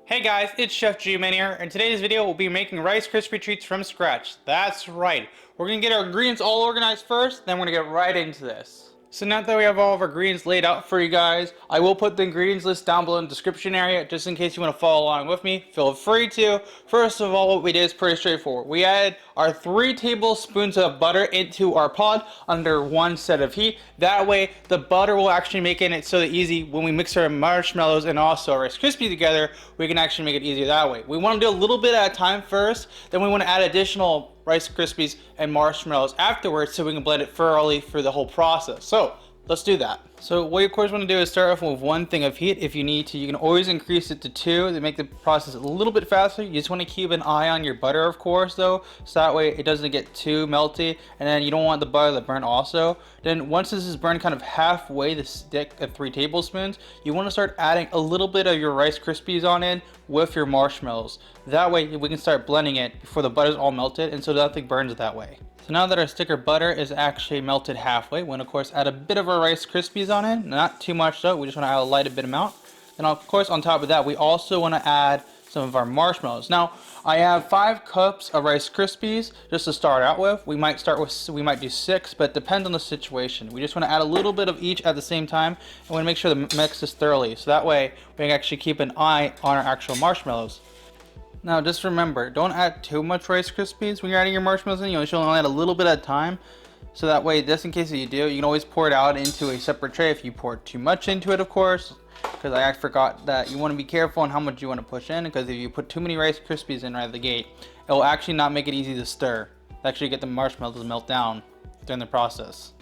Hey guys, it's Chef G-Man here, and today's video we'll be making Rice Krispie treats from scratch. That's right. We're gonna get our ingredients all organized first, then we're gonna get right into this. So now that we have all of our ingredients laid out for you guys, I will put the ingredients list down below in the description area just in case you want to follow along with me. Feel free to. First of all, what we did is pretty straightforward. We added our 3 tablespoons of butter into our pot under one set of heat. That way, the butter will actually make it so that easy when we mix our marshmallows and also our Rice Krispies together, we can actually make it easier that way. We want to do a little bit at a time first, then we want to add additional Rice Krispies and marshmallows afterwards so we can blend it thoroughly for the whole process. So let's do that. So what you of course want to do is start off with 1 thing of heat. If you need to, you can always increase it to 2 to make the process a little bit faster. You just want to keep an eye on your butter, of course, though, so that way it doesn't get too melty, and then you don't want the butter to burn also. Then once this is burned kind of halfway, the stick of 3 tablespoons, you want to start adding a little bit of your Rice Krispies on in with your marshmallows. That way we can start blending it before the butter's all melted, and so nothing burns that way. So now that our stick of butter is actually melted halfway, we're going to of course add a bit of our Rice Krispies on it. Not too much though, we just want to add a light bit amount. And of course on top of that, we also want to add some of our marshmallows. Now I have 5 cups of Rice Krispies just to start out with. We might do 6, but it depends on the situation. We just want to add a little bit of each at the same time, and we want to make sure the mix is thoroughly, so that way we can actually keep an eye on our actual marshmallows. Now just remember, don't add too much Rice Krispies when you're adding your marshmallows in. You should only add a little bit at a time. So that way, just in case you do, you can always pour it out into a separate tray if you pour too much into it, of course. Because I forgot that you want to be careful on how much you want to push in, because if you put too many Rice Krispies in right at the gate, it will actually not make it easy to stir. It'll actually get the marshmallows to melt down during the process.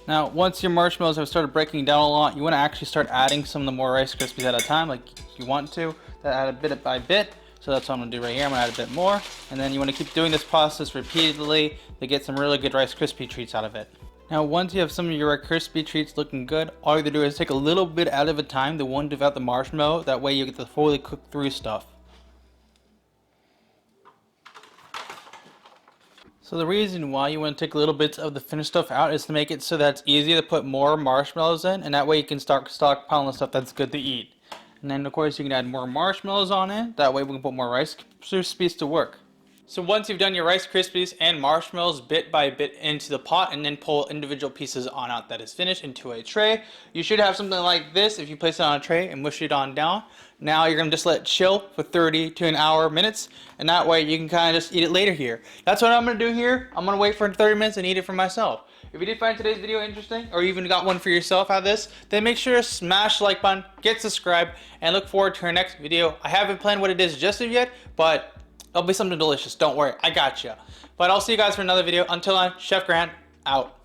Now, once your marshmallows have started breaking down a lot, you want to actually start adding some of the more Rice Krispies at a time, like you want to. Add a bit by bit. So that's what I'm going to do right here. I'm going to add a bit more. And then you want to keep doing this process repeatedly to get some really good Rice Krispie treats out of it. Now once you have some of your Rice Krispie treats looking good, all you have to do is take a little bit out of a time to one without the marshmallow. That way you get the fully cooked through stuff. So the reason why you want to take little bits of the finished stuff out is to make it so that it's easier to put more marshmallows in. And that way you can start stockpiling the stuff that's good to eat. And then of course you can add more marshmallows on it. That way we can put more Rice Krispies to work. So once you've done your Rice Krispies and marshmallows bit by bit into the pot and then pull individual pieces on out that is finished into a tray, you should have something like this if you place it on a tray and mush it on down. Now you're going to just let it chill for 30 to an hour minutes, and that way you can kind of just eat it later here. That's what I'm going to do here. I'm going to wait for 30 minutes and eat it for myself. If you did find today's video interesting, or even got one for yourself out of this, then make sure to smash the like button, get subscribed, and look forward to our next video. I haven't planned what it is just yet, but it'll be something delicious. Don't worry, I got you. But I'll see you guys for another video. Until then, Chef Grant, out.